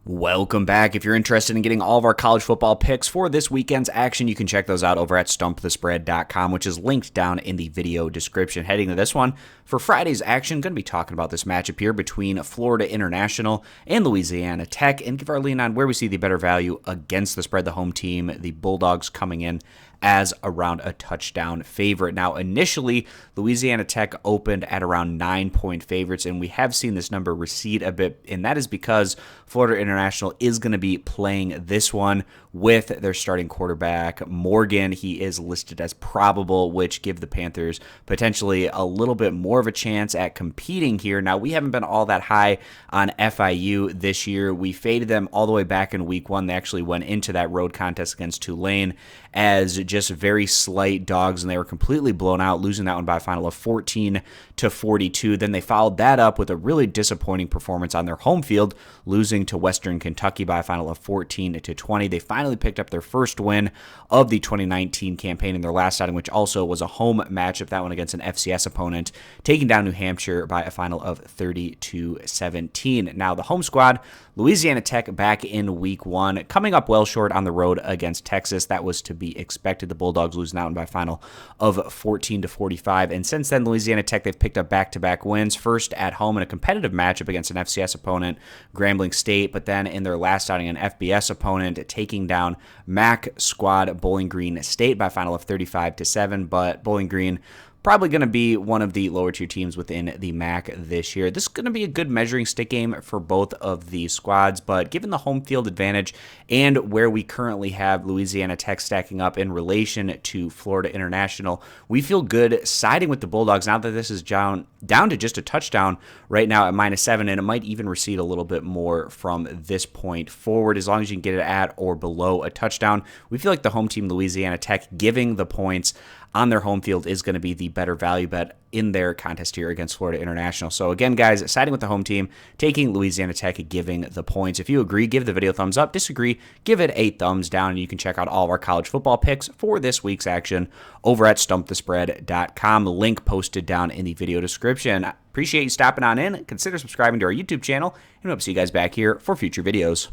Welcome back. If you're interested in getting all of our college football picks for this weekend's action, you can check those out over at stumpthespread.com, which is linked down in the video description. Heading to this one, for Friday's action, going to be talking about this matchup here between Florida International and Louisiana Tech, and give our lean on where we see the better value against the spread. The home team, the Bulldogs, coming in as around a touchdown favorite. Now, initially, Louisiana Tech opened at around 9-point favorites, and we have seen this number recede a bit, and that is because Florida International is going to be playing this one with their starting quarterback, Morgan. He is listed as probable, which give the Panthers potentially a little bit more of a chance at competing here. Now, we haven't been all that high on FIU this year. We faded them all the way back in week one. They actually went into that road contest against Tulane as just very slight dogs, and they were completely blown out, losing that one by a final of 14-42. Then they followed that up with a really disappointing performance on their home field, losing to Western Kentucky by a final of 14-20. They finally picked up their first win of the 2019 campaign in their last outing, which also was a home matchup, that one against an FCS opponent, taking down New Hampshire by a final of 30-17. Now, the home squad, Louisiana Tech, back in week one, coming up well short on the road against Texas. That was to be expected. The Bulldogs losing that one by a final of 14-45. And since then, Louisiana Tech, they've picked up back-to-back wins. First at home in a competitive matchup against an FCS opponent, Grambling State, but then in their last outing, an FBS opponent, taking down MAC squad Bowling Green State by a final of 35-7. But Bowling Green probably going to be one of the lower tier teams within the MAC this year. This is going to be a good measuring stick game for both of these squads, but given the home field advantage and where we currently have Louisiana Tech stacking up in relation to Florida International, we feel good siding with the Bulldogs now that this is down to just a touchdown right now at -7, and it might even recede a little bit more from this point forward. As long as you can get it at or below a touchdown, we feel like the home team, Louisiana Tech, giving the points on their home field is going to be the better value bet in their contest here against Florida International. So again, guys, siding with the home team, taking Louisiana Tech, giving the points. If you agree, give the video a thumbs up. Disagree, give it a thumbs down. And you can check out all of our college football picks for this week's action over at stumpthespread.com. The link posted down in the video description. Appreciate you stopping on in. Consider subscribing to our YouTube channel, and we hope to see you guys back here for future videos.